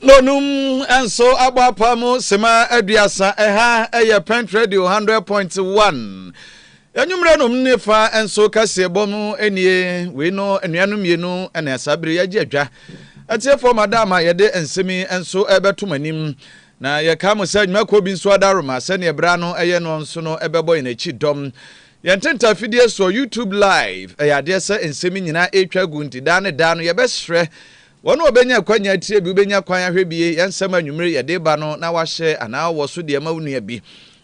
Nonum and so Abapamo Sema Ediasa Eha Aya Pent Radio 100.1. Enumrenum nefa and so Casebomu enie we know and yanum yenu and Sabri Yaja. At your for Madama Yade and Semi and so Ebertumanim. Na Yakamo said Mako bin Swadaruma, Senia Brano, Ayanon Sono Ebebo in a chidom. Yantenta Fidias so YouTube live, Ayadesa and Seminina Echa Gunti Dane Dano, your best shre. One obenya kwanya tie bi obenya kwan ahwebie yansema nwumre yede ba no na wahye ana wo so de ma wunu bi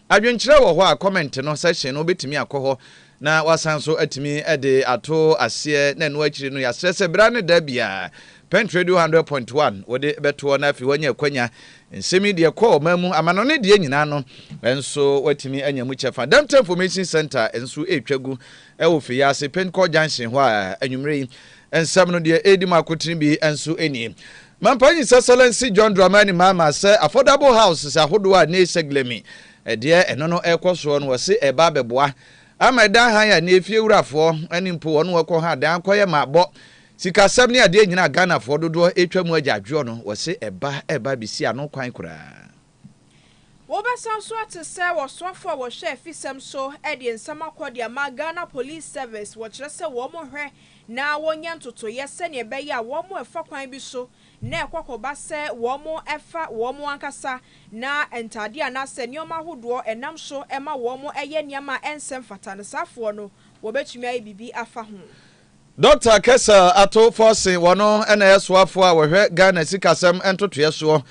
adwenkyere wo ho a comment no section no betimi akọ na wasan so atimi ede ato ase na no akiri no yasese bra ne da bia Pent Radio 100.1 wode beto na afi wanya kwanya nsemi de kọ mamu amano ne de nyina no enso watimi anyamu chefa Dental Information Center enso etwagu ewo fi yase Penco Junction ho a anwumre and some of the Edima Kutrimbi and so any. Mampani Sassalency John Dramani Mama say affordable houses a hodua ne seglemi. A dear and no air cost one was say a babebois. I might die higher near few for and impo one work on her down quiet my bot. Sika 70 a day in a Ghana for the door a tremoja journal was say a baby see no quite cry. Woba sounds what to say was so for was chef fisem so Eddie and Sama Quadia Ghana Police Service watch just a woman hair. Na wonyan toto yese ne be ya wo mo efa kwan bi so na ekwakoba se wo mo efa wo mo ankasa na entade ana se nioma hodo enam so ema wo mo eye niama ensem fatane safo no wo betumi ayi bibi afa ho. Dr. Kessa ato force wono ena yesoafo a wo hwe Ghana sikasem entoto yeso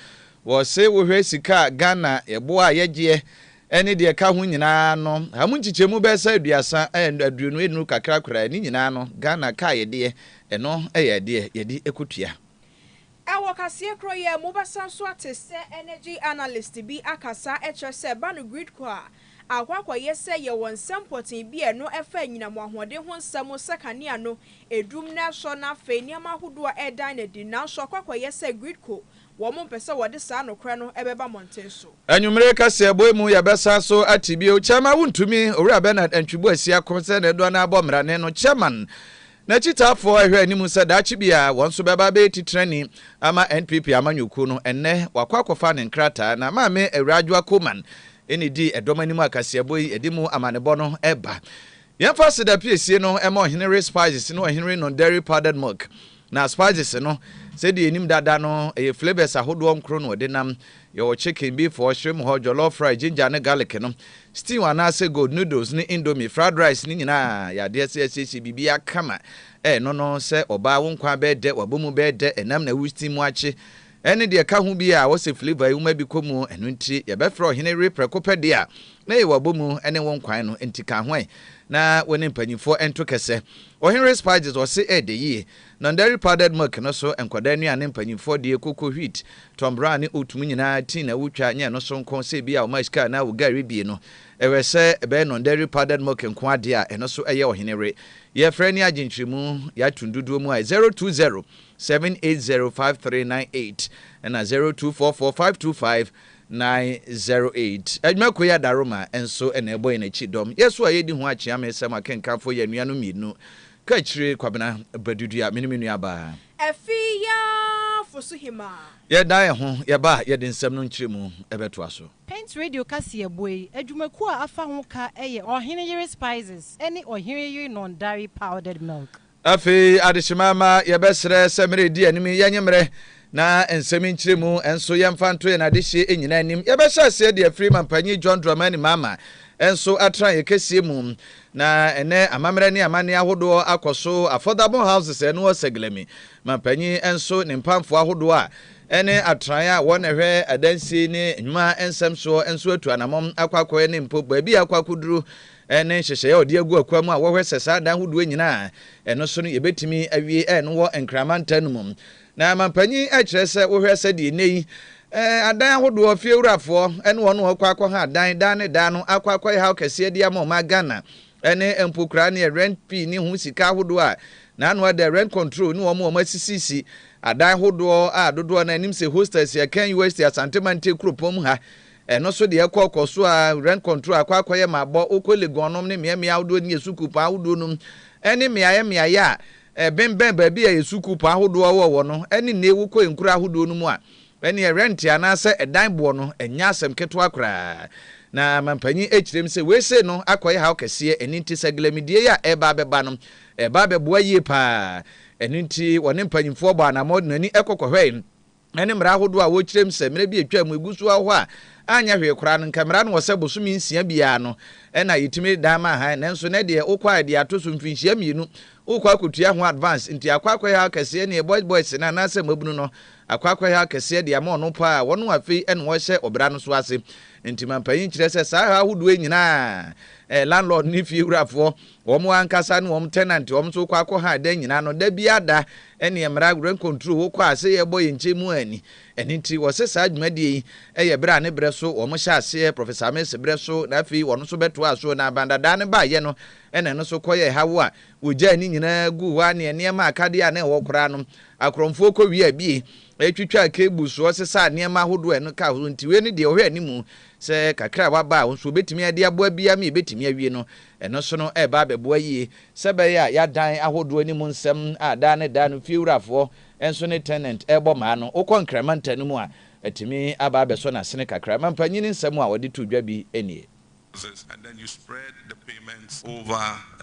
wo se wo hwe sika Ghana ebo a yegye eni de ka ho nyina no hamu nchichemu be sa aduasa aduonu enu kakra kra ni nyina no Ghana ka yede eno eyede yedi ekutua Ewo kase kro ye mobasa so atese energy analyst bi akasa se banu grid ko akwakwa yese ye won sampotin bi eno efa nyina mo ahode ho nsam sekania no edum na so na fe niam ahodo edan na di na so akwakwa yese grid ko womo mpese wode sa nokre no ebeba monten so anwumre kase boemu ya besa so atibio chama wuntumi owura Bernard Antwibo asia komse na do na abomra ne no chairman na chitafo ahwe animu se da chibia wonso beba be titrani ama NPP amanyuku no enne wakwakofa ne nkrata na maame Awuradwa Koman eni di edomanimu akase boyi edimu amanebo no eba yemfa se da piesie no ema Henry Spices no Henry non dairy powdered milk na spices no said the enim dada no e flavors ahodo nkro no de nam your chicken beef or shrimp or jollof fried ginger and garlic no stew anase gold noodles ni indomie fried rice ni nyina ya de se bibia kama no se oba wo nkwa be de wabomu be de enam na wusti mu achi ene de ka hu bi a wo se flavor yu ma bi komu enu nti ye be fro Henry prekopede a na ye wabomu ene wo nkwan no ntika hwan na woni mpanyifo ento kese o Henry Spices o se de yi non-dairy powdered milk no so enkwada nuane mpanyifo de koko wheat tombra ne otum nyina tin na wutwa nya no so nkon se bia o mashika na wo gari bi no ewe se be non-dairy powdered milk nkwa ade a eno so eye o Henry ye frani agentwimu ya tunduduo mu a 020 7805398 and 0244525908 adwako ya daroma enso enebo ene chidom yeso ayedi ho achia mesema kenkafo ya nuanu minu KAKYIRE BADU a miniminu aba aFIA FOSUHEMAA ye dan ho ye ba ye de nsem no nkyiremu ebeto aso Pent Radio kase boy adwumaku a afa ho ka eye Henry Spices ene Henry non dairy powdered milk afi adeshimama ye besre semre di anim ye nyemre na ensem nkyiremu enso ye mfanto ye na adehye enyina anim ye be hyase de afri mampanyi John Dramani Mama enso atran ye kese mu na ene amamre ne amane ahodo akoso affordable houses eno seglemi mampanyi enso ne mpamfo ahodo a ene atran a won ehwe adansi ne nwuma ensem so enso atu anamom akwakoye ne mpo baabi akwakuduru ene hyehye ya odi agu akwamu a wohwe sesa dan hodo nyina eno so no yebetimi awie eno wo enkramantanum na mampanyi akire se wohwe se de nei adan ahodo afie wurafo ene wono akwa ha dan ne dan no akwa ha kese de ama Ghana ene empokra ne rent p ni hu sika ahodo a na anu ada rent control ni wo mo asisisi adan hodo a dodo na anim se hostels ya kan university asantemante kropom ha eno so de ekokoso a rent control akwa ye mabo okolegonom ne miamia ahodo ni esukupa ahodo num ene miaye a bemben baabi a esukupa ahodo wo no ene na ewu ko enkura ahodo num a when ye rent anase edan bo no enya asem keto akra na mampanyi echirem se we se no akoye ha okese eninti saglamidie ya eba beba no eba beboa yie pa eninti wone mpanyimfo bo anamod nani ekokɔhwɛ ene mra hodo a wo chirem se mra bi etwa mu egusu aho a anya hwe kora no kamera no wose bosumi nsia bia no ena yitimi dama ha nanso ne de okwa de atoso mfinhia mienu okwa akotua ho advance nti akwakwa ha kese ne boys na na se mabunu no akwakwa ha kese de ama no pa wono afei ene wo hye obra no so ase nti mampanyin kire se saa ha hodo nyina landlord ni fie wurafo wo ankasa ne wo tenant wo so kwa akọ ha da nyina no da bia da ene emra rent control wo kwa ase ye boy nchemu ani ene nti wo se saa adwumadie ye bra ne bre so wo hye ase professor Messi bre so na fi wo no so beto aso na bandada ne ba ye no ene no so koye hawo a wogya ni nyina gu wa ne niam akade a na wo kora no akromfo ko wi abi etwitwa kebu so sesa niam ahodo eno ka ho nti we ne de ohwe animu se kakra waba wo so betimi ade aboa bia me betimi awie no eno so no eba beboa yie sebe ya dan ahodo animu nsem ada ne da no fiurafo enso ne tenant ebo ma no okọ nkramanta no mu a etimi aba abeso na sene kakra mampanyini nsem a wode to dwa bi enie. And then you spread the payments over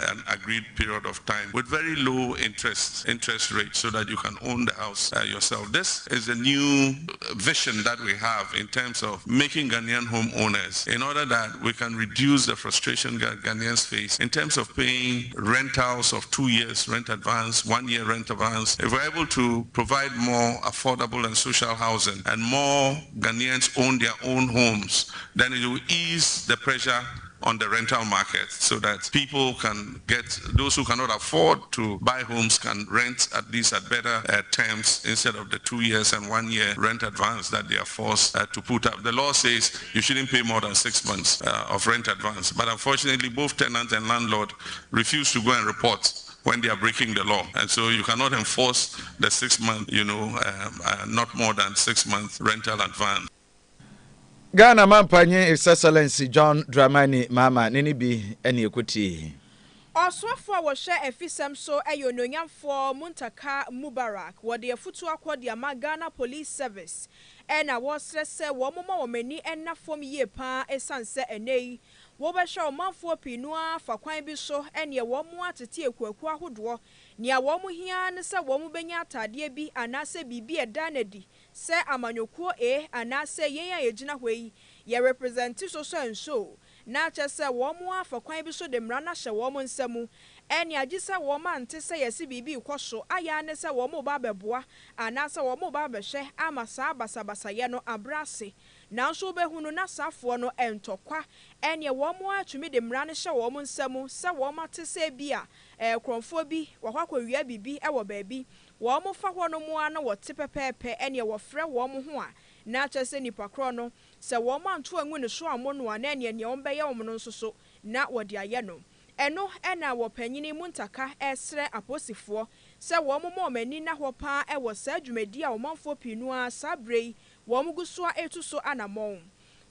an agreed period of time with very low interest rate so that you can own the house yourself. This is a new vision that we have in terms of making Ghanaian homeowners in order that we can reduce the frustration Ghanaians face in terms of paying rentals of 2 years rent advance, 1 year rent advance. If we're able to provide more affordable and social housing and more Ghanaians own their own homes, then it will ease the pressure on the rental market so that people can get, those who cannot afford to buy homes can rent at least at better terms instead of the 2 years and 1 year rent advance that they are forced to put up. The law says you shouldn't pay more than 6 months of rent advance, but unfortunately both tenant and landlord refuse to go and report when they are breaking the law, and so you cannot enforce the 6 month, not more than 6 month rental advance. Ghana mampanye His Excellency John Dramani Mama nini bi ene ekuti Oswafo wo hye afisem so ayononyamfo Muntaka Mubarak wo de afutu akodi ama Ghana Police Service ena wo srese wo moma wo mani enafom yie pa esanse enei wo be hye omanfo pinua fa kwan bi so ene wo mo atete ekuaku ahodo nia wo mo hia ne se wo mo benya atade bi anase bibi edanadi se amanyokuo anase yen ayegina hwei ye represent so enso na chese wo mo afa kwan bi so de mra na hye wo mo nsemu eni agisa wo ma nte se yesi bibi ikoso aya ne se wo mo ba beboa anase wo mo ba behwe amasa basabasa ye no abrase nanso behunu na safo no entokwa eni wo mo atumi de mra ne hye wo mo nsemu se wo ma te se bia kromfo bi wo kwakwa bibi wo baabi wo mo fa ho no mo ana wo te pepepe eni wo frɛ wo mo ho a na chese nipa kro no se wo ma nto angu ne so amo no ana eni wo bɛyɛ wo no nso na wo de ayɛ no eno ena wo panyini Muntaka esre aposifo se wo mo mani na ho pa e wo sa dwumadi a wo manfo pinua sabrei wo mo guso etu so anamon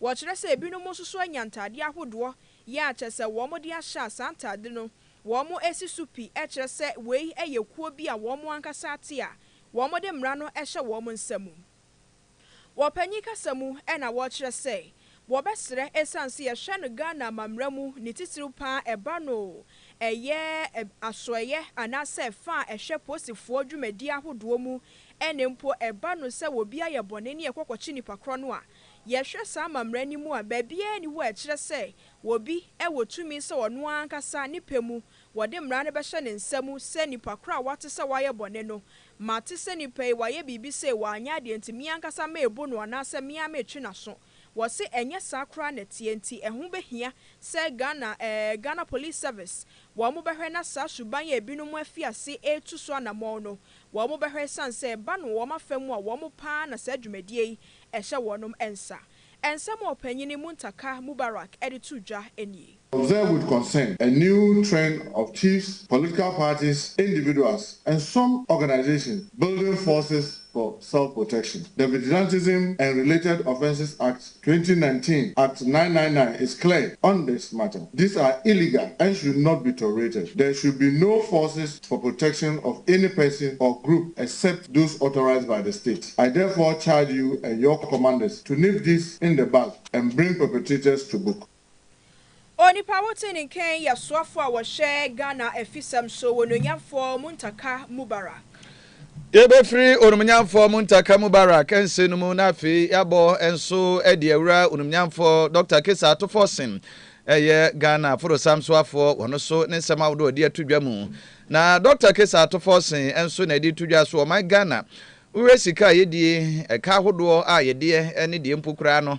wo kire se ebi no mo susu anyantade ahodo ya chese wo mo de ahya santade no wo mo esisupi e kire se wei eyekuo bi a wo mo ankasa ate a wo mo de mra no ehye wo mo nsamu wo panyi kasamu ena wo kire se wo besre esanse ye hwe no Ghana mamramu ni titiru pa eba no eye asoye anase fa ehwe posifo dwumadi ahodo mu enempo eba no se wo bia ye bone ne ye kokochi nipa kro no a ye hwe sa mamrani mu a ba bia ni wo a kire se wo bi e wo tumi se wo no ankasa nipemu wo de mra ne be hye ne nsamu se nipa kro a wate se wa ye bone no mate se nipa yi wa ye bibi se wa anya de ntimi ankasa ma ebo no anase mia ma etwi na so wose enye sakra na TNT ehun behia se Ghana Police Service wo mo behwe na sa suban ye binum afiase etu so anamon no wo mo behwe sanse ba no wo mafamu a wo mo pa na sa dwumadie ehye wonom ensa mo opanyini Muntaka Mubarak editu dwa enie. Observe with concern a new trend of chiefs, political parties, individuals, and some organizations building forces for self-protection. The Vigilantism and Related Offences Act 2019, Act 999, is clear on this matter. These are illegal and should not be tolerated. There should be no forces for protection of any person or group except those authorized by the state. I therefore charge you and your commanders to nip this in the bud and bring perpetrators to book. Onipa wotin in Kenya yaswafo a wɔhwɛ Ghana afisam so wononyafo Muntaka Mubarak. Yebefri onumnyamfo Muntaka Mubarak ense no mu na afi yabo enso edi awura onumnyamfo Dr. Kesa Atofosin eye Ghana foro samsoafo wono so ne nsema wodo odi atudwa mu na Dr. Kesa Atofosin enso na edi tudwa so my Ghana ure sika yedie eka hodo a yedie ene die mpokura no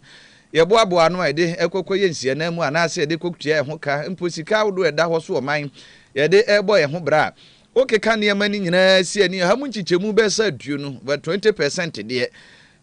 yeboaboa no ede ekokoye nsia na mu anase ede kokutua ho ka mposika wodo eda ho so man yede ebo ye ho bra oke ka ne mani nyina si ani ha mu nchichemu be sa duo no but 20% de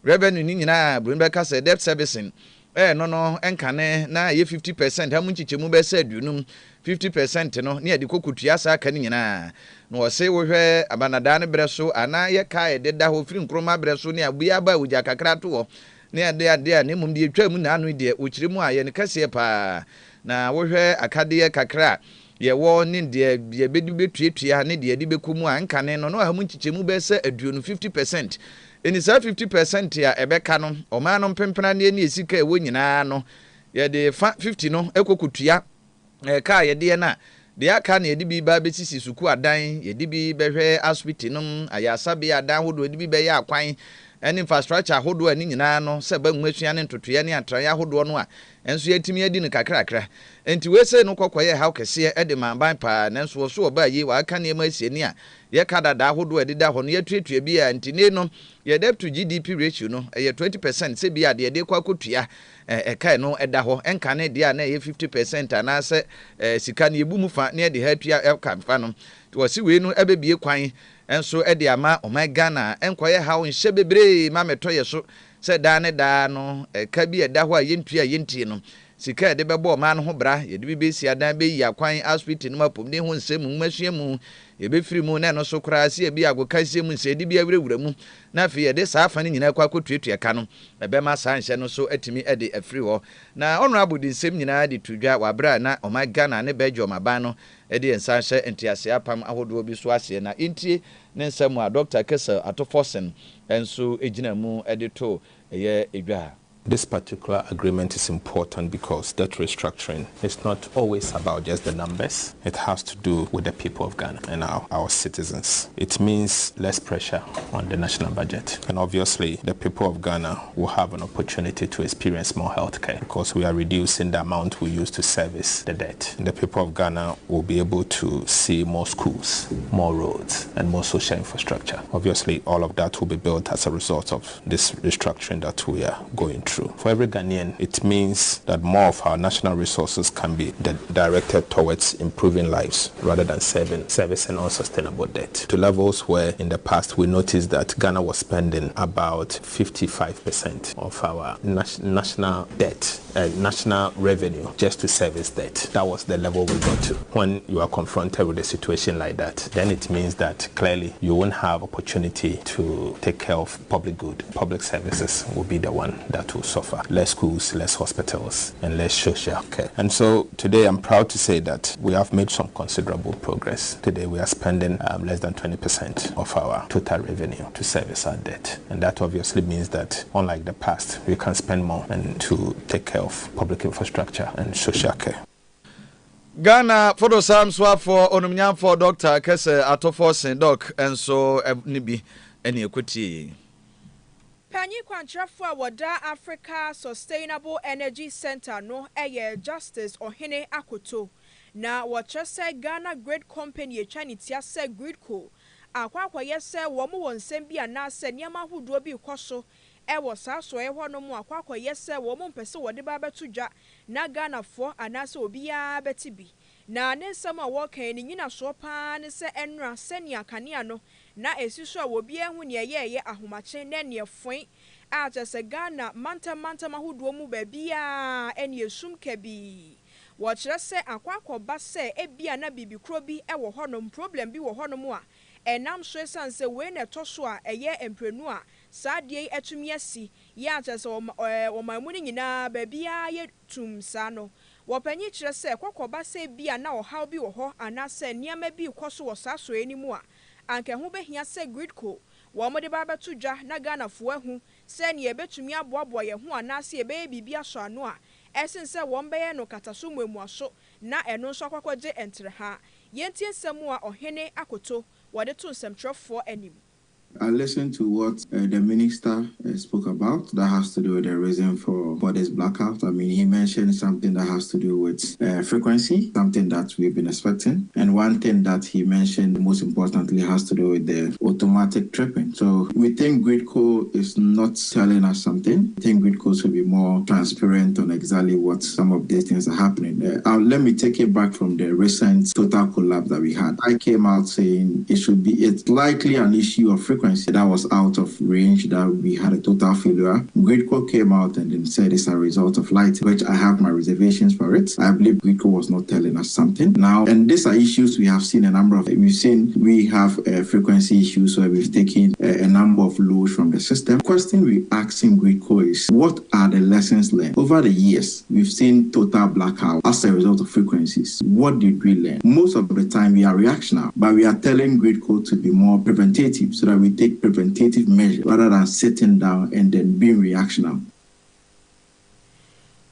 revenue ni nyina brimbe ka say debt servicing no enkane na ye 50% ha mu nchichemu be sa duo no 50% no ne yede kokutua sa ka ni nyina no wo se wo hwe abanada ne bre so ana ye ka yede da ho firi nkroma bre so ne abua ba uja kakra to wo ne ade ne mum de twa mu na anu de okire mu aye ne kase pa na wo hwe akade kakra ye wo ne de ye bedu betuatua ne de de bekumu ankane no ha mu nchichemu be se aduo no 50% eni sa 50% ya ebeka no o ma no mpempena ne ni esika ewo nyina no ye de 50 no ekokutua ka ye de na de aka na ye de bi ba betisi suku adan ye de bi behwe hospital no ayasa bi adan hodo de bi be ya akwan and infrastructure hodo ani nyina no se ba nwasua ne ntotoye ne atran ya hodo no a enso yatimi adi ne kakrakra enti we se no kokoye ha kese e de manban pa nanso so oba yi wa aka ne ma asieni a ye kadada hodo edida ho no yatuatua bi a enti ne no ye debt to GDP ratio no ye 20% se bi a de de kwakotua kai no eda ho enka ne de a na ye 50% ana se sika ne ebu mu fa ne de ha tua kamfa no to si we no ebebie kwan enso ede ama oman Ghana enkoye hawo nhye bebre ma metoye so se da ne da no ka bi eda ho a yentua yentie no sika ede bebo ma no ho bra ye de bi besi adan be yi akwan hospital no mapom ne ho nsem mu masua mu ye be firi mu na no so kra se bi agoka se mu se de bi awurawura mu na fe ye de saafa ne nyina kwa kotuatua ka no ebe ma sa nhye no so atimi ede afiri ho na honorable di nsem nyina de tudwa wa bra na oman Ghana ne bejo maban no ede ensa hye entiase apam ahodo bi so ase na intie ne nsem a Dr. Kesa Atofosin enso ejina mu ede to eye edwa. This particular agreement is important because debt restructuring is not always about just the numbers. It has to do with the people of Ghana and our citizens. It means less pressure on the national budget. And obviously, the people of Ghana will have an opportunity to experience more healthcare because we are reducing the amount we use to service the debt. And the people of Ghana will be able to see more schools, more roads, and more social infrastructure. Obviously, all of that will be built as a result of this restructuring that we are going through. For every Ghanaian, it means that more of our national resources can be directed towards improving lives rather than servicing unsustainable debt to levels where in the past we noticed that Ghana was spending about 55% of our national debt, national revenue just to service debt. That was the level we got to. When you are confronted with a situation like that, then it means that clearly you won't have opportunity to take care of public good. Public services will be the one that will suffer. Less schools, less hospitals, and less social care. And so today I'm proud to say that we have made some considerable progress. Today we are spending less than 20% of our total revenue to service our debt. And that obviously means that unlike the past, we can spend more and to take care of public infrastructure and social care. Ghana for the Sam Swap for Onumnyam for Dr. Kesa Atofosin Doc and so Nibi any equity. Panyi kwantrafo a wada Africa Sustainable Energy Center no eye Justice Ohene Akoto na wɔkyerɛ Ghana Great Company etwanitia sɛ Gridco akwakwa yɛsɛ wɔn wɔ nsɛm bi anaasɛ nneɛma ahodoɔ bi kɔ so ɛwɔ saa soɛ hɔ no mu akwakwa yɛsɛ wɔn mpɛ sɛ wɔde ba bɛto dwa na Ghanafoɔ anaasɛ obiara bɛte bi na ne nsɛm a wɔkan ne nyina so paa ne sɛ ɛnra sɛnea kanea no na esi so a obiara hu ne ɛyɛ ahomakye na ne ɛfoin a kyerɛ Ghana mantam ahodoɔ mu baabia ɛne esum kabi wɔkyerɛ sɛ akwakɔba sɛ ebia na bibikuro bi ɛwɔ hɔ no problem bi wɔ hɔ no mu a enam so esanse we na to so a eye emprenu a saade etumi asi ya achese o mamu ni nyina ba bia ye tum sa no wopanyi kire se kokoba se bia na ohaw bi wo ho anase niam bi koso wo sa so enimu a anke ho behia se gridco wo mo de ba betu dwa na Ghana fo ahu se ne ebetumi aboabo ye ho anase ebe bibia so ano a esense wo mbeye no kataso mwemu aso na eno so akwakwagye entre ha yenti nsemu a ohene akoto wode to nsemtrofo anim. I listened to what the minister spoke about that has to do with the reason for this blackout. I mean, he mentioned something that has to do with frequency, something that we've been expecting. And one thing that he mentioned, most importantly, has to do with the automatic tripping. So we think Gridco is not telling us something. I think Gridco should be more transparent on exactly what some of these things are happening. Let me take it back from the recent total collapse that we had. I came out saying it's likely an issue of frequency that was out of range, that we had a total failure. Gridco came out and then said it's a result of light, which I have my reservations for it. I believe Gridco was not telling us something. Now, and these are issues we have seen a number of. We have frequency issues where we've taken a number of loads from the system. The question we asking Gridco is, what are the lessons learned? Over the years, we've seen total blackout as a result of frequencies. What did we learn? Most of the time we are reactional, but we are telling Gridco to be more preventative so that we take preventative measures rather than sitting down and then being reactional.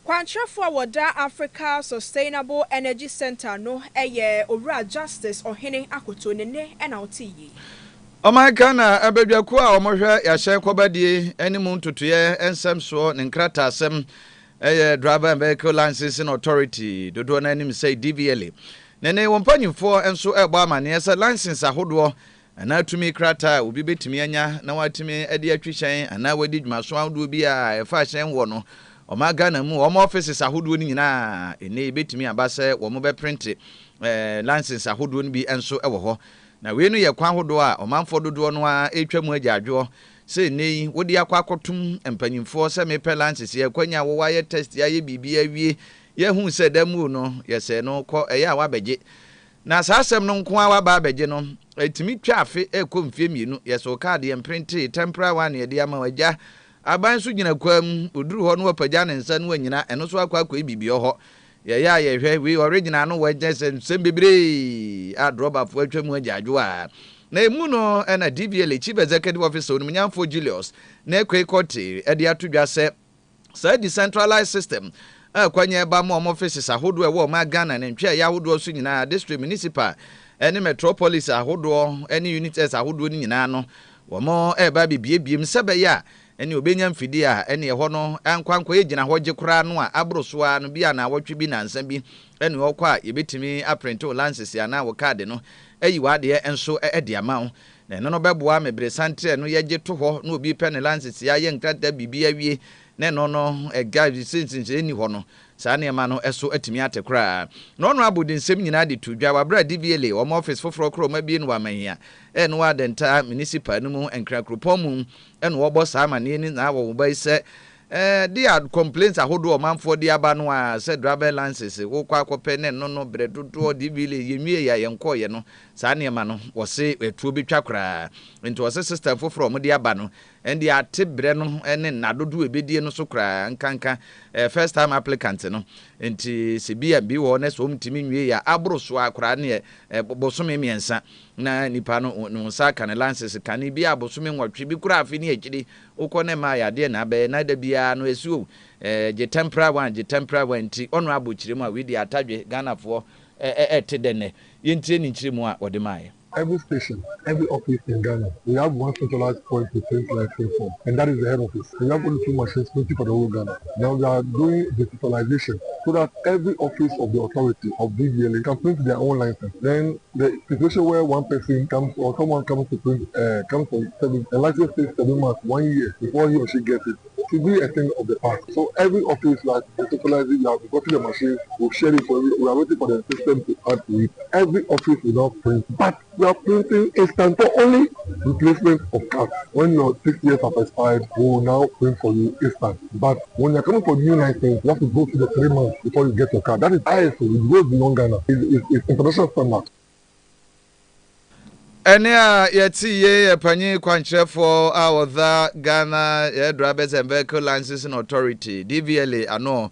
Kwantrafo Wada Africa Sustainable Energy Center no eye Owura Justice Ohene Akoto nene ena otiyi. Omaikana abedwaku a omohwe ya hye kwabadie animu ntutuye ensem so ne nkrata asem driver and vehicle licensing authority dodo na anim say DVLA. Nene wompanyimfo enso ebo amane ese license ahodo ana tumi krata obi betimi anya na watimi ade atwihyen ana wadi dwumaso ahodo bi a efa hyen wo no Omagana mu omo offices ahodo ni nyina ene betimi abase wo mo be print license ahodo ni bi enso ewo ho na we no ye kwa ahodo a omanfo dodo no a etwam agyadwo se nei wodi akwakotum empanyimfo se me license ye kwanya wo wa ye test ya ye bibia wie ye hu se damu no ye se no ko eya wa begye na sasem no nko a wa ba begye no etimi twafe ekomfie mienu ye so card ye print temporary one ye dia ma wagya aban so nyina kwam oduru ho no wapagya ne nsa no anyina eno so akwa bibio ho ye ya ye hwe we original no wagya sem bebre a droba fo atwam agyadwo a na emu no na DVLA chief executive officer onumnyamfo Julius na ekwekoti e dia todwa se decentralized system kwanye ba mo offices ahodo e wo ma Ghana na ntwe ya ahodo so nyina district municipal ene metropolis ahodo ene unities ahodo ni nyina no wo mo ba bibiem sebe ya ene obenya mfidi a ene ho no ankwankwa yegina ho gye kura no a abroso a no bia na wotwe bi na nsa bi ene okwa yebetimi aprint license ya na wo card no ayi wade enso ede ama na eno no beboa mebre santre no yegye to ho na obi pe ne license ya ye nkrata bibia wie na no guide since eni ho no saa ne ma no eso atimi atekra no no abodensem nyina de tudwa wabra DVLA o office foforo kro ma bi no amahia eno wa denta municipal no mu enkrakropom mu eno wo bo saa ma ne ni na wo ba ise dia complaints ahodo o manfo dia ba no a se driver license wo kwa akope ne no bredodo DVLA yemie ya yenko ye no saa ne ma no wo se etuo betwa kra nti wo se system foforo mo dia ba no endi atebre no ene nadodo ebedie no so kra nkanka first time applicant no nti se bia bi wo ne so mtimi nwie ya abroso akra ne bosome miensa na nipa no sa kan license kan bi abosome nwotwe bi kura afi ne agiri ukone ma ya de na be na da bia no esuo je temporary one nti ono abochiremu a we di atadwe Ghana fo etedene yentire ni nchiremu a ode mai. Every station, every office in Ghana, we have one centralized point to print license form, and that is the head office. We have only 2 machines printing for the whole Ghana. Now we are doing digitalization so that every office of the authority of DVLA can print their own license. Then the situation where one person comes or someone comes to print, comes for service, the license takes 7 months, 1 year before he or she gets it. To be a thing of the past. So every office, like digitalizing, we have gotten the machine, we'll share it for you, we are waiting for the system to add to it. Every office will not print, but we are printing instant for only replacement of cards. When your 6 years have expired, we will now print for you instant. But when you're coming for new license, you have to go through the 3 months before you get your card. That is ISO, it goes beyond Ghana. It's international standard. Ene a yeti ye panyi kwanchefo a wotha Ghana Drivers and Vehicle Licensing Authority DVLA ano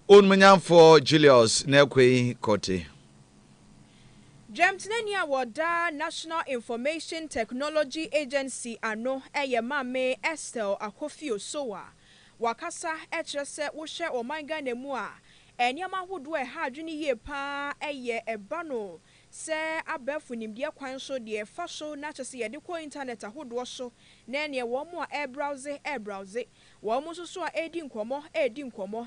onmunyamfo Julius Nekwe Kote. Jamtnenia woda National Information Technology Agency ano eye mame Estelle Akofio Sowa wakasa etrese wo hye omanga nemu a enyama hodo e ha adwene ye pa eye ebano se abafu nimde kwan so de fa so na chese ye de ko internet ahodo so na ne wo mo a browse wo mo so a edi nkomo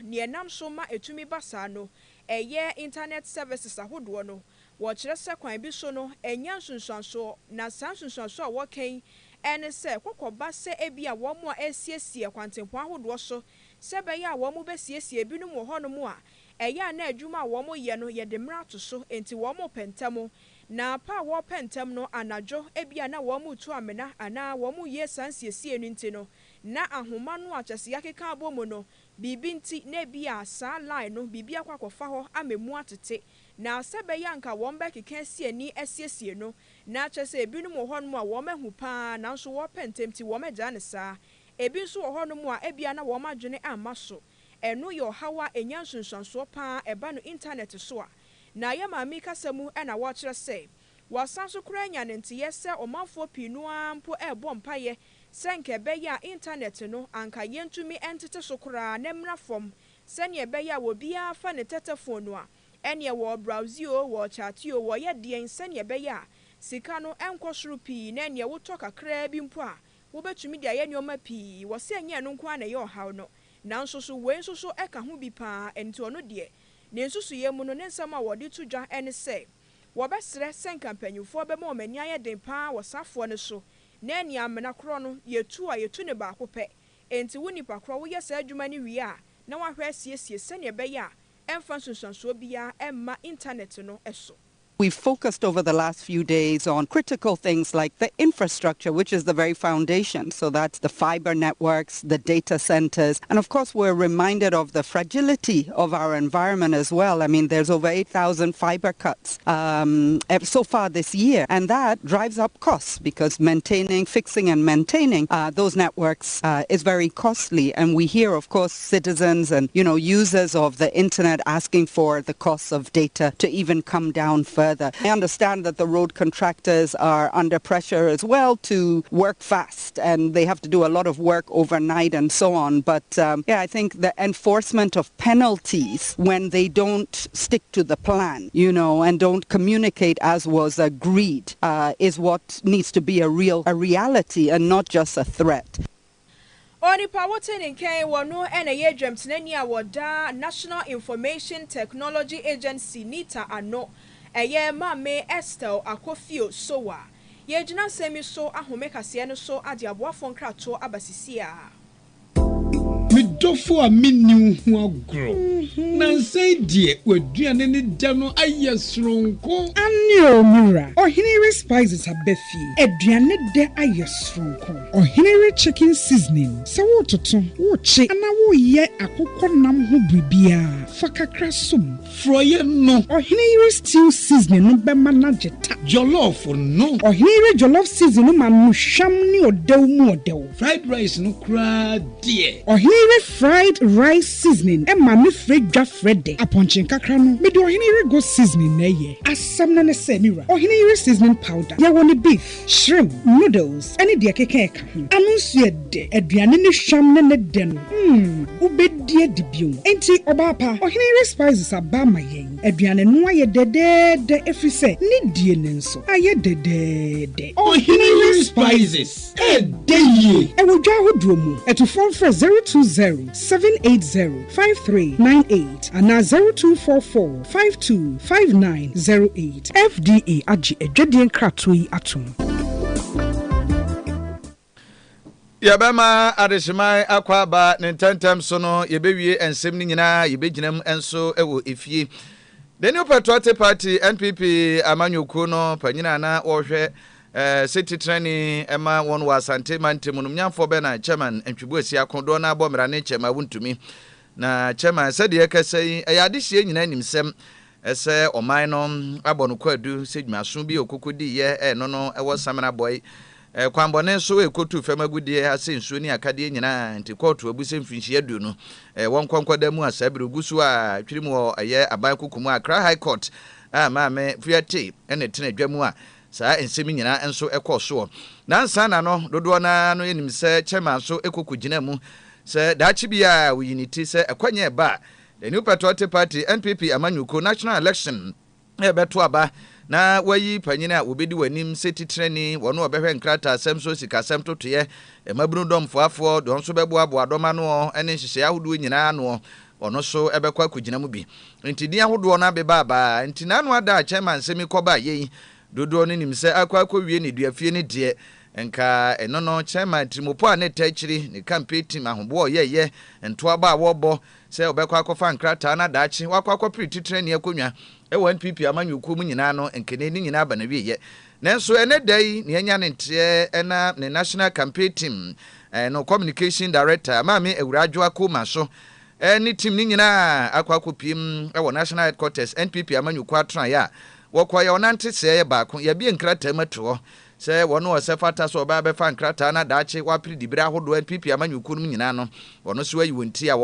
ne enam so ma etumi basa no eye internet services ahodo no wo kyerese kwan bi so no enya nsunsuanso na sansunsuanso a wo kan ene se kokoba se ebia wo mo asiesie kwantempo ahodo so se be ya wo mo besiesie binum wo hono mo a eya na adwuma wo mo ye no ye de mra to so enti wo mo pentamo na pa wo pentam no anajo ebia na wo mo tu amena ana wo mo ye sansiesie no enti no na ahoma no akyese yakeka abomu no bibi nti na bia sa line no bibia kwakofa ho amemu atete na sebe yanka won be keka sie ni asiesie no na kyese ebinum wo hono a wo mahu pa na nso wo pentemti wo magya ne sa ebi nso wo hono a ebia na wo madwene amaso eno yo hawa enya nsunsuanso pa eba no internet so a na ye maami kasamu na wo kyerɛ sɛ wasanso kura nya ne ntiye sɛ omanfo pinu ampo ebo mpaye senke be ya internet no anka yentumi entete so kura na mra fom sene be ya wo bia fa ne telephone no a ene wo browse o wo chat o wo ye de sene be ya sika no enkosoro pi na ene wo to kakra bi mpo a wo betumi de aye nyoma pi wo se anya no nko na ye ohaw no na nsoso we nsoso eka ho bi pa enti ono de ne nsoso ye mu no ne nsam a wode to dwa ene se wo besre sen kampanyufo be ma omani aye den pa wasafo ne so na eni amena kro no yetu ne ba akopɛ enti woni pa kro wo ye sa adwuma ne wi a na wa hwɛ siesie sene be ya emfa nsunsuanso bia emma internet no eso. We've focused over the last few days on critical things like the infrastructure, which is the very foundation. So that's the fiber networks, the data centers. And of course, we're reminded of the fragility of our environment as well. I mean, there's over 8,000 fiber cuts so far this year. And that drives up costs because fixing and maintaining those networks is very costly. And we hear, of course, citizens and, users of the internet asking for the costs of data to even come down further. I understand that the road contractors are under pressure as well to work fast and they have to do a lot of work overnight and so on. But I think the enforcement of penalties when they don't stick to the plan, and don't communicate as was agreed is what needs to be a reality and not just a threat. Onipa woten nkan wono ene ye dwamtenani a woda National Information Technology Agency NITA ano eye mame Estelle Akofio Sowa ye gina semi so ahome kase no so ade aboafo nkrato abasisia Midofo a minni hu agro na say die waduane ne da no ayesronko anio mura ohinere spices abefi aduane de ayesronko ohinere chicken seasoning se wo toto wo chi ana wo ye akokɔ nam ho bribia fakakra som froye no ohinere stew seasoning no be manageta jollof no ohinere jollof seasoning ma no hwam ni odew mu odew fried rice no kra die ohinere fried rice seasoning Emma me fred dwa frede aponchin kakra no me de ohinere go seasoning na ye asam na ne se mira ohinere seasoning powder ye woni beef shrimp noodles any de keke eka ho anunsu ede aduane ne hwam ne de no ubedie dibio enti obapa ohinere spices abama yen aduane no aye de efrise ne die ne nso aye de ohinere spices ye e wo dwa hodro mu etufon for 020-780-5398 and 0244-525908 FDA agi edwedien kratoi atom. Yabama adeshimai akwaba nintentem so no yebewie ensem ni nyina yebeginam enso ewo efie. The new Patriotic Party NPP amanyuku no panyina na wohwe city training Emma one was anti-manti munumnyamfo be na chairman ntwibu asi akodo na abomra ne chairman wuntumi na chairman said ye kasai ayade hie nyina nimsem ese oman no abɔ no kwadu sɛ dwumaso bi okokodi ye no ɛwɔ Samina boy kwambɔne so ekotu famagudie ase nsuo ni akade nyina nti kotu abusem finhia du no won konkoda mu asabere gusu a twirimu wɔ ɛyɛ aban kokumu Accra High Court maame fiate ene tena dwamu a saa ensemi nyina enso ekɔ so na nsa na no dodo na no yenim sɛ chairman so ekokugina mu sɛ daachi bia wo unity sɛ ekwanye ba the new patriotic party NPP amanyuko national election beto aba na wayi panyina obedi wanim setitreni wono obehwe nkrata asem so sika asem totoye emabunu domfo afo don so bebo abo adoma no ene nhihye ahodo nyina no ono so ebekwa akugina mu bi ntidi ahodo na beba ba ntina no ada chairman semi koba yeyi dodo no nim se akwa ne duafie ne de enka eno no chairman trimopo a ne tachiri ne campaign team ahobo ye nto aba wobo se obekwa akɔfa nkrata na daachi wakwa prititreni akonwa ewo NPP amanyuku mu nyina no enkene ni nyina ba na wiye nanso ene dai ne anya ne nte ena ne national campaign team no communication director maame ewuradwo akoma so ni team ni nyina akwakopiem ewo national headquarters NPP amanyuku atran ya wokoya onante se ba ko ya bi nkrata mato se wono osefata so ba be fa nkrata na daachi wapridibira ahodo NPP amanyuku mu nyina no wono so ayi wonti a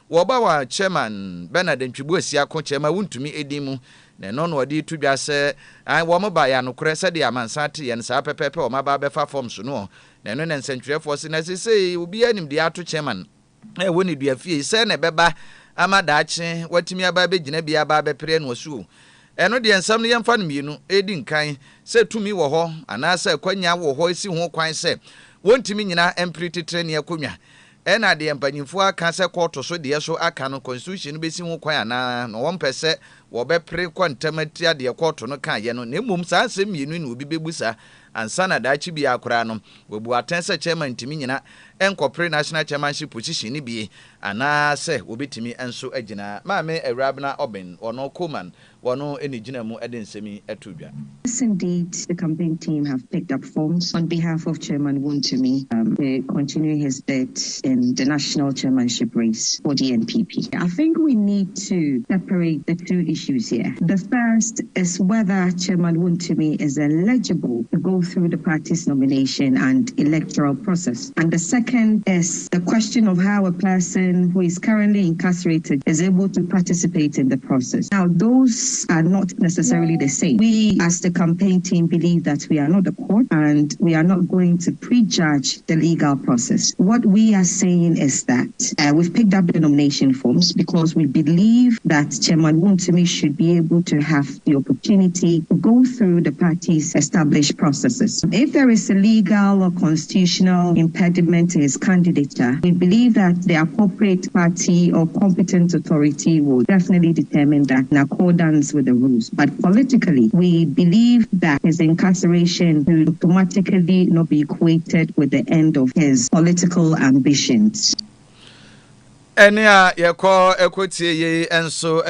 woba wa chairman Bernard Ntwibu asia ko chairman wuntumi edimu na no odi tudwa se wo mo ba ya no kure se de amansa te ye nsa pepepe wo ma ba be fa form so no na no nsentwerefo se na se obi anim de ato chairman woni dua fie se na beba amadaache watimi aba be gina bia ba be pre no so eno de nsam no yemfa no mienu edi nkan se tumi wo ho ana se kwanya wo ho esi ho kwan se wontimi nyina empriti treni akonwa ena de mpanyimfo aka se court so de so aka no constitution no besi ho kwan ana no won pese wo be pre kwantamati ade court no kan ye no na mmom saa asem mienu na obi bebusa ansana daachi bi akora no webu atense chairman timi nyina enkopre national chairmanship position ni bi ana se obetimi enso agina maame Ewurabna Oben ono Koman wono enigina mu edensemi etudwa. Yes, indeed, the campaign team have picked up forms on behalf of Chairman Wontumi to continue his bid in the national chairmanship race for the NPP. I think we need to separate the two issues here. The first is whether Chairman Wontumi is eligible to go through the party's nomination and electoral process. And the second is the question of how a person who is currently incarcerated is able to participate in the process. Now, those are not necessarily the same. We, as the campaign team, believe that we are not the court and we are not going to prejudge the legal process. What we are saying is that we've picked up the nomination forms because we believe that Chairman Wontumi should be able to have the opportunity to go through the party's established processes. If there is a legal or constitutional impediment to his candidature, we believe that the appropriate party or competent authority will definitely determine that in accordance with the rules. But politically, we believe that his incarceration will automatically not be equated with the end of his political ambitions. Enia yeko ekotie ye enso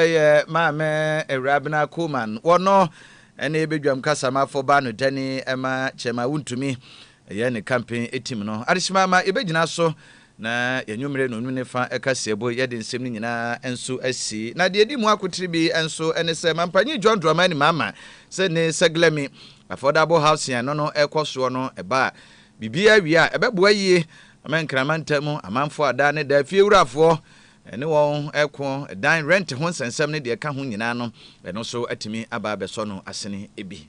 maame Ewurabna Koman wono ene bedwam kasama fo ba no dani ema chema wuntumi ye ne campaign etim no adishima ma ebegina so na yenwumre no ne fa ekasebo ye de nsem ni nyina enso asi na de edi mu akotiri bi enso ene se mampanyi John Dramani mama se ne seglemi affordable housing no ekoso no eba bibia wi a ebeboa yie amankramantamu amanfo ada ne da fie wurafo ene won eko dan rent ho nsensem ne de ka ho nyina no eno so atimi aba beso no asene ebi.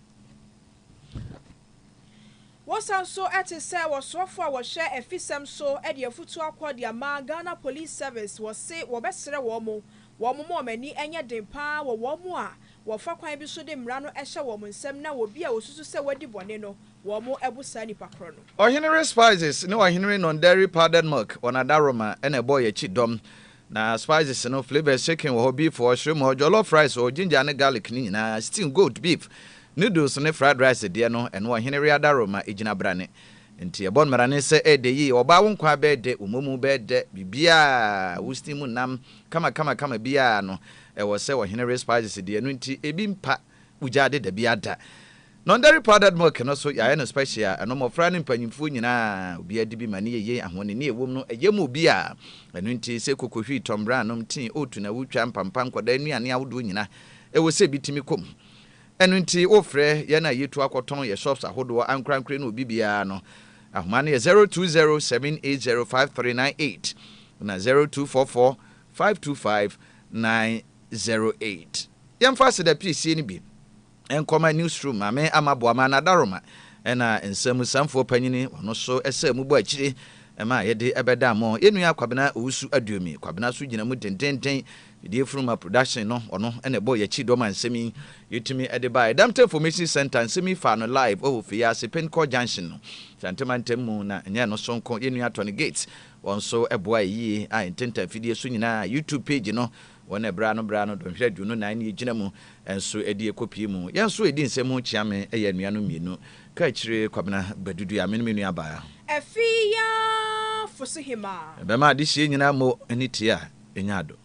Wasan so say wasofo a wo share afisem so e de afutu akodi ama Ghana Police Service wo se wo besere wo mo mani enye den pa wo mo a wo fa kwan bi so de mra no e hye wo nsem na wo bi a osusu se wadi bone no wo mo ebusa ni pakro no. Henry Spices no Henry non dairy powdered milk on adaroma and a boy chi dom na spices no flavor chicken wo beef for shrimp or jollof rice or ginger and garlic ni na steamed goat beef noodles ne fried rice de no and wo Henry adaroma ejina brane nti e bon marane se e de yi oba wo nkwa be de omomu be de bibia wo steam nam kama bia no e wo se wo Henry Spices de no nti ebi mpa ujade de bia da non-dairy powdered milk no so ya no special ano mofra ne mpanyimfo nyina obi adi bi mane ye ahone ne ewom no eyemu obi a eno nti se kokohwi tombra no mtin otu na wutwa mpampa nkoda nuane awodo nyina ɛwɔ sɛ bitimi kom ɛno nti ofrɛ yɛ na yetu akɔtɔn yɛ shops ahodoɔ ankrankre no bibia no ahoma no yɛ 0207805398 na 0244525908 yɛmfa se da PC ni bi enkoma newsroom ame amaboama na daroma ena ensam samfo panyini ono so esa mu bo akire ema yede ebeda mo yenu akwabena owusu aduomi kwabena so gina mu tententen die from production no ono ena bo yachi do man semi yetumi ede by damte information center semi fa no live over fia se Penco junction no santemantem mu na nya no sonko yenu atone gates wonso eboa yi a intenta fidie so nyina YouTube page no wona bra no don hwɛ du no 9 ye gina mu enso edi ekopi mu yenso edi nsɛm chiame ɛyɛ nua no mienu KAKYIRE Badu ya menu aba aFIA FOSUHEMAA bema de hye nyina mo ani tia enyado